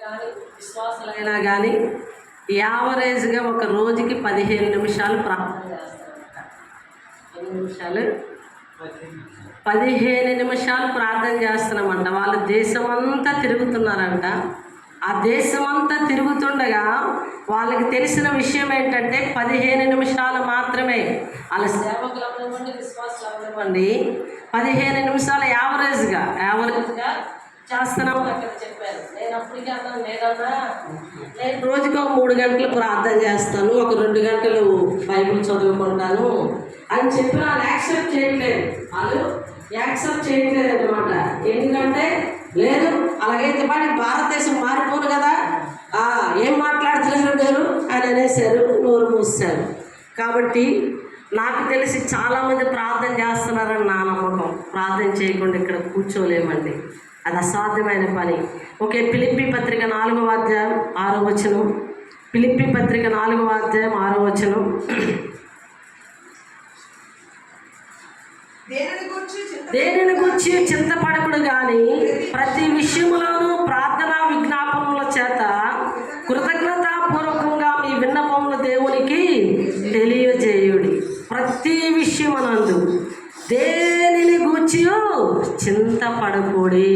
కానీ విశ్వాసులైనా కానీ యావరేజ్గా ఒక రోజుకి 15 నిమిషాలు ప్రార్థన చేస్తారంట. 15 నిమిషాలు ప్రార్థన చేస్తున్నామంట. వాళ్ళు దేశమంతా తిరుగుతున్నారంట. ఆ దేశమంతా తిరుగుతుండగా వాళ్ళకి తెలిసిన విషయం ఏంటంటే 15 నిమిషాలు మాత్రమే. వాళ్ళ సేవకులు అవ్వనివ్వండి, విశ్వాసాలు అవ్వనివ్వండి, 15 నిమిషాలు యావరేజ్గా చేస్తున్నాము అక్కడ చెప్పారు. నేను అప్పటికే అన్నాను, నేను రోజుకో 3 గంటలు ప్రార్థన చేస్తాను, ఒక 2 గంటలు బైబిల్ చదువుకుంటాను అని చెప్పి వాళ్ళు యాక్సెప్ట్ చేయట్లేదు. వాళ్ళు యాక్సెప్ట్ చేయట్లేదు అనమాట. ఎందుకంటే లేదు అలాగైతే పాటి భారతదేశం మారిపోను కదా, ఏం మాట్లాడుతున్నారు మీరు అని అనేసారు, నోరు మూసారు. కాబట్టి నాకు తెలిసి చాలామంది ప్రార్థన చేస్తున్నారని నా నమ్మకం. ప్రార్థన చేయకుండా ఇక్కడ కూర్చోలేమండి, అది అసాధ్యమైన పని. ఓకే, ఫిలిప్పీ పత్రిక 4వ అధ్యాయం 6వ వచనం. ఫిలిప్పీ పత్రిక 4వ అధ్యాయం 6వ వచనం. దేనిని గురించి చింతపడకుడు కానీ ప్రతి విషయములోనూ ప్రార్థనా విజ్ఞాపనముల చేత కృతజ్ఞతాపూర్వకంగా మీ విన్నపములు దేవునికి తెలియజేయుడి. ప్రతి విషయమునందు దేనిని గూర్చి చింతపడకూడి,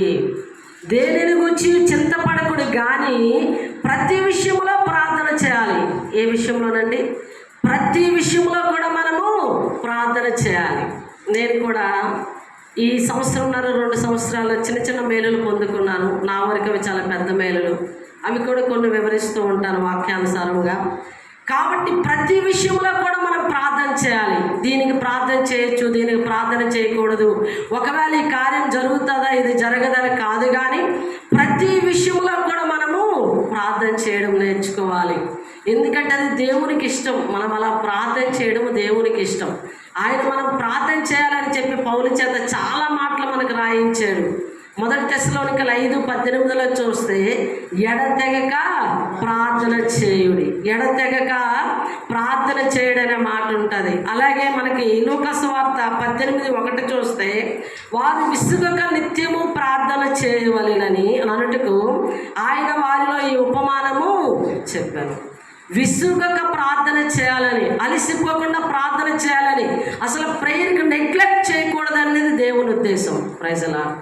దేనిని గూర్చి చింతపడకూడదు కానీ ప్రతి విషయంలో ప్రార్థన చేయాలి. ఏ విషయంలోనండి? ప్రతి విషయంలో కూడా మనము ప్రార్థన చేయాలి. నేను కూడా ఈ 2 సంవత్సరాలు చిన్న చిన్న మేలులు పొందుకున్నాను. నా వరకు అవి చాలా పెద్ద మేలులు. అవి కూడా కొన్ని వివరిస్తూ ఉంటాను వాక్యానుసారంగా. కాబట్టి ప్రతి విషయంలో కూడా మనం ప్రార్థన చేయాలి. దీనికి ప్రార్థన చేయొచ్చు, దీనికి ప్రార్థన చేయకూడదు, ఒకవేళ ఈ కార్యం జరుగుతుందా ఇది జరగదని కాదు, కానీ ప్రతి విషయంలో కూడా మనము ప్రార్థన చేయడం నేర్చుకోవాలి. ఎందుకంటే అది దేవునికి ఇష్టం. మనం అలా ప్రార్థన చేయడం దేవునికి ఇష్టం. ఆయన మనం ప్రార్థన చేయాలని చెప్పి పౌలు చేత చాలా మాటలు మనకు రాయించాడు. 1 తెస్సలోనికల 5:18 చూస్తే ఎడతెగక ప్రార్థన చేయుడి, ఎడతెగక ప్రార్థన చేయడనే మాట ఉంటుంది. అలాగే మనకి లూకా సువార్త 18:1 చూస్తే వారు విసుగక నిత్యము ప్రార్థన చేయవలెనని అనుటకు ఆయన వారిలో ఈ ఉపమానము చెప్పాను. విసుగక ప్రార్థన చేయాలని, అలసిపోకుండా ప్రార్థన చేయాలని, అసలు ప్రేయర్కి నెగ్లెక్ట్ చేయకూడదు అనేది దేవుని ఉద్దేశం. Praise lord.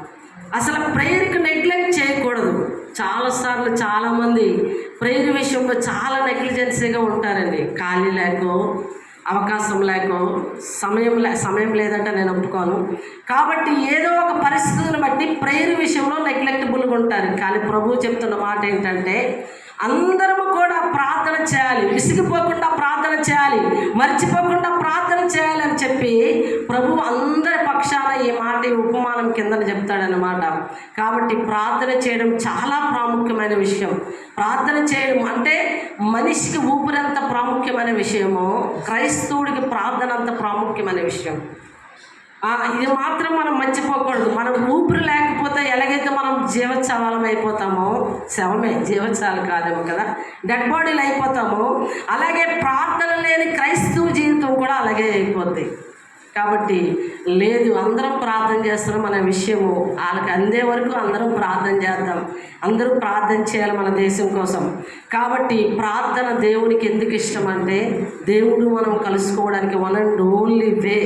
అసలు ప్రేయర్కి నెగ్లెక్ట్ చేయకూడదు. చాలాసార్లు చాలామంది ప్రేయర్ విషయంలో చాలా నెగ్లిజెన్సీగా ఉంటారండి. ఖాళీ లేకో, అవకాశం లేకో, సమయం లేదంటే నేను ఒప్పుకోను. కాబట్టి ఏదో ఒక పరిస్థితులను బట్టి ప్రేయర్ విషయంలో నెగ్లెక్టబుల్గా ఉంటారు. కానీ ప్రభువు చెప్తున్న మాట ఏంటంటే అందరము కూడా ప్రార్థన చేయాలి, విసిగిపోకుండా ప్రార్థన చేయాలి, మర్చిపోకుండా ప్రార్థన చేయాలని చెప్పి ప్రభువు అందరి పక్షాన ఈ మాట ఈ ఉపమానం కింద చెప్తాడనమాట. కాబట్టి ప్రార్థన చేయడం చాలా ప్రాముఖ్యమైన విషయం. ప్రార్థన చేయడం అంటే మనిషికి ఊపిరంత ప్రాముఖ్యమైన విషయమో క్రైస్తవుడికి ప్రార్థన అంత ప్రాముఖ్యమైన విషయం. ఇది మాత్రం మనం మర్చిపోకూడదు. మనం ఊపిరి లేకపోతే ఎలాగైతే మనం జీవోత్సవాలం అయిపోతామో, శవమే జీవోత్సవాలు కాదేమో కదా, డెడ్ బాడీలు అయిపోతామో, అలాగే ప్రార్థన లేని క్రైస్తవ జీవితం కూడా అలాగే అయిపోద్ది. కాబట్టి లేదు, అందరం ప్రార్థన చేస్తున్నాం అనే విషయము వాళ్ళకి అందే వరకు అందరం ప్రార్థన చేద్దాం. అందరూ ప్రార్థన చేయాలి మన దేశం కోసం. కాబట్టి ప్రార్థన దేవునికి ఎందుకు ఇష్టం అంటే దేవుడు మనం కలుసుకోవడానికి వన్ అండ్ ఓన్లీ వే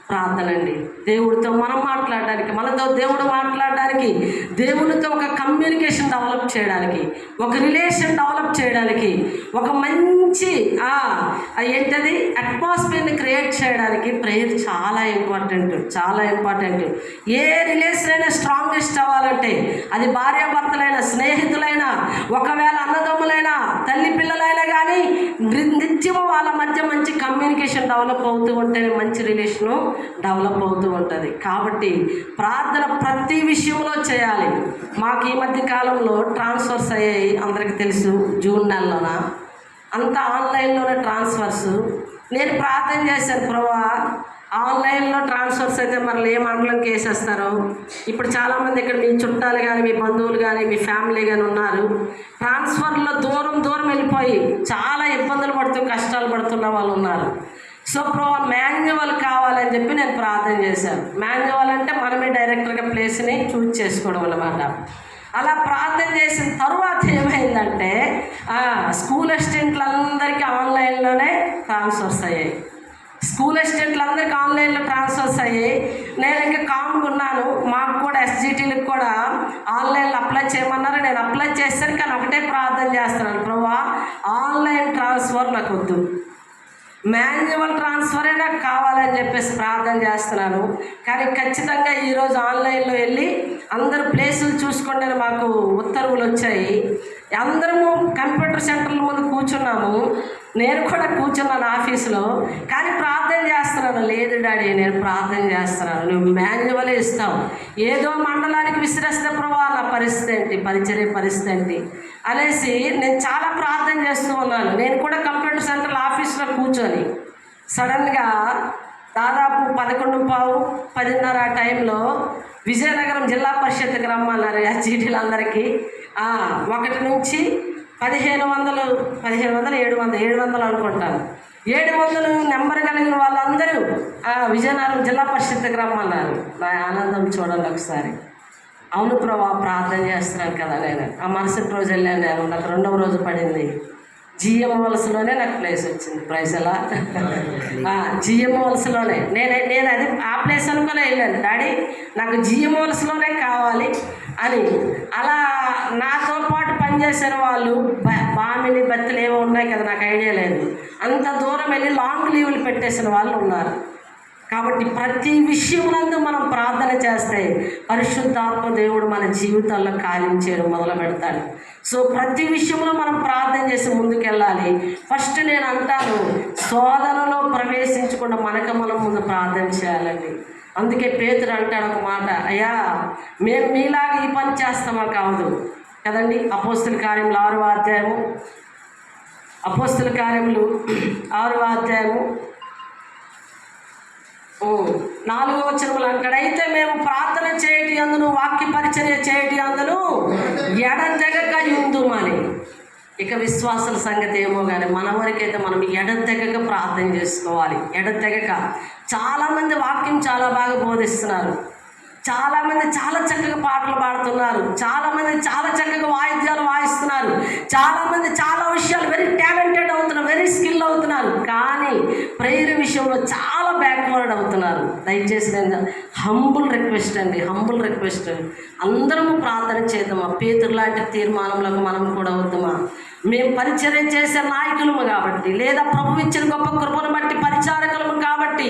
ప్రార్థన అండి. దేవుడితో మనం మాట్లాడడానికి, మనతో దేవుడు మాట్లాడడానికి, దేవునితో ఒక కమ్యూనికేషన్ డెవలప్ చేయడానికి, ఒక రిలేషన్ డెవలప్ చేయడానికి, ఒక మంచి ఏంటది అట్మాస్ఫియర్ని క్రియేట్ చేయడానికి ప్రేయర్ చాలా ఇంపార్టెంట్, చాలా ఇంపార్టెంట్. ఏ రిలేషన్ అయినా స్ట్రాంగెస్ట్ అవ్వాలంటే అది భార్యాభర్తలైనా, స్నేహితులైనా, ఒకవేళ అన్నదమ్ములైనా, తల్లి పిల్లలైనా కానీ నిత్యము వాళ్ళ మధ్య మంచి కమ్యూనికేషన్ డెవలప్ అవుతూ ఉంటేనే మంచి రిలేషను డెవలప్ అవుతూ ఉంటుంది. కాబట్టి ప్రార్థన ప్రతి విషయంలో చేయాలి. మాకు ఈ మధ్య కాలంలో ట్రాన్స్ఫర్స్ అయ్యాయి, అందరికీ తెలుసు. జూన్ నెలలోన అంతా ఆన్లైన్లోనే ట్రాన్స్ఫర్స్. నేను ప్రార్థన చేశాను, ప్రభువా ఆన్లైన్లో ట్రాన్స్ఫర్స్ అయితే మరి ఏ మండలంకి వేసేస్తారు. ఇప్పుడు చాలామంది ఇక్కడ మీ చుట్టాలు కానీ, మీ బంధువులు కానీ, మీ ఫ్యామిలీ కానీ ఉన్నారు. ట్రాన్స్ఫర్లో దూరం దూరం వెళ్ళిపోయి చాలా ఇబ్బందులు పడుతూ కష్టాలు పడుతున్న వాళ్ళు ఉన్నారు. సో మాన్యువల్ కావాలని చెప్పి నేను ప్రార్థన చేశాను. మాన్యువల్ అంటే మనమే డైరెక్టర్గా ప్లేస్ని చూజ్ చేసుకోవడం అన్నమాట. అలా ప్రార్థన చేసిన తరువాత ఏమైంది వచ్చిందంటే స్కూల్ అసిస్టెంట్లందరికీ ఆన్లైన్లోనే ట్రాన్స్ఫర్స్ అయ్యాయి. స్కూల్ అసిస్టెంట్లందరికీ ఆన్లైన్లో ట్రాన్స్ఫర్స్ అయ్యాయి. నేను ఇంకా కామ్గా ఉన్నాను. మాకు కూడా ఎస్జిటీలకు కూడా ఆన్లైన్లో అప్లై చేయమన్నారు. నేను అప్లై చేశాను. కానీ ఒకటే ప్రార్థన చేస్తున్నాను, ప్రభువా ఆన్లైన్ ట్రాన్స్ఫర్ నాకు వద్దు, మాన్యువల్ ట్రాన్స్ఫరే నాకు కావాలని చెప్పేసి ప్రార్థన చేస్తున్నాను. కానీ ఖచ్చితంగా ఈరోజు ఆన్లైన్లో వెళ్ళి అందరు ప్లేసులు చూసుకోండి అని మాకు ఉత్తర్వులు వచ్చాయి. అందరము కంప్యూటర్ సెంటర్ల ముందు కూర్చున్నాము. నేను కూడా కూర్చున్నాను ఆఫీసులో. కానీ ప్రార్థన చేస్తున్నాను, లేదు డాడీ నేను ప్రార్థన చేస్తున్నాను, నువ్వు మాన్యువలే ఇస్తావు, ఏదో మండలానికి విసిరేస్తే ప్రభావ నా పరిస్థితి ఏంటి, పరిచర్య పరిస్థితి ఏంటి అనేసి నేను చాలా ప్రార్థన చేస్తూ ఉన్నాను. నేను కూడా కంప్యూటర్ సెంటర్ ఆఫీస్లో కూర్చొని సడన్గా దాదాపు 11:15, 10:30 ఆ టైంలో విజయనగరం జిల్లా పరిషత్కి రమ్మన్నారు ఎస్జిటీలందరికీ. 1 నుంచి 1500, 700 అనుకుంటాను, 700 నెంబర్ కలిగిన వాళ్ళందరూ విజయనగరం జిల్లా పరిషత్కి రమ్మన్నారు. నా ఆనందం చూడండి ఒకసారి. అవును ప్రభా ప్రార్థన చేస్తున్నాను కదా. నేను మరుసటి రోజు వెళ్ళాను. నేను నాకు 2వ రోజు పడింది. జిఎం వలసలోనే నాకు ప్లేస్ వచ్చింది. ప్రైస్ ఎలా జిఎం వలసలోనే నేను అది ఆ ప్లేస్ అనుకునే వెళ్ళాను. డాడీ నాకు జిఎం వలసలోనే కావాలి అని. అలా నాతో పాటు పనిచేసిన వాళ్ళు బామిని బత్తలు ఏమో ఉన్నాయి కదా, నాకు ఐడియా లేదు. అంత దూరం వెళ్ళి లాంగ్ లీవ్లు పెట్టేసిన వాళ్ళు ఉన్నారు. కాబట్టి ప్రతి విషయమునందు మనం ప్రార్థన చేస్తే పరిశుద్ధాత్మ దేవుడు మన జీవితాల్లో కార్యం చేయడం మొదలు పెడతాడు. సో ప్రతి విషయంలో మనం ప్రార్థన చేసి ముందుకెళ్ళాలి. ఫస్ట్ నేను అంటాను, శోధనలో ప్రవేశించకుండా మనం ముందు ప్రార్థన చేయాలండి. అందుకే పేతురు అంటాడు ఒక మాట, అయ్యా మేము మీలాగా ఈ పని చేస్తామా కాదు కదండి. అపోస్తుల కార్యములు 6వ అధ్యాయము, అపోస్తుల కార్యములు 6వ అధ్యాయము 4వ వచనములు అంటాడు, అయితే మేము ప్రార్థన చేయటి అందును వాక్య పరిచర్య చేయటి అందును ఎడతెగక యుందుమని. ఇక విశ్వాసుల సంగతి ఏమో కానీ మన వరకైతే మనం ఎడతెగక ప్రార్థన చేసుకోవాలి. ఎడతెగక. చాలామంది వాక్యం చాలా బాగా బోధిస్తున్నారు, చాలామంది చాలా చక్కగా పాటలు పాడుతున్నారు, చాలామంది చాలా చక్కగా వాయిద్యాలు వాయిస్తున్నారు, చాలామంది చాలా విషయాలు వెరీ టాలెంటెడ్ అవుతున్నారు, వెరీ స్కిల్ అవుతున్నారు. కానీ ప్రేయర్ విషయంలో చాలా బ్యాక్వర్డ్ అవుతున్నారు. దయచేసి నేను హంబుల్ రిక్వెస్ట్ అండి, హంబుల్ రిక్వెస్ట్, అందరము ప్రార్థన చేద్దామా. పేతురు లాంటి తీర్మానంలోకి మనం కూడా వద్దామా. మేము పరిచర్య చేసే నాయకులము కాబట్టి, లేదా ప్రభు ఇచ్చిన గొప్ప కృపను బట్టి పరిచారకులము కాబట్టి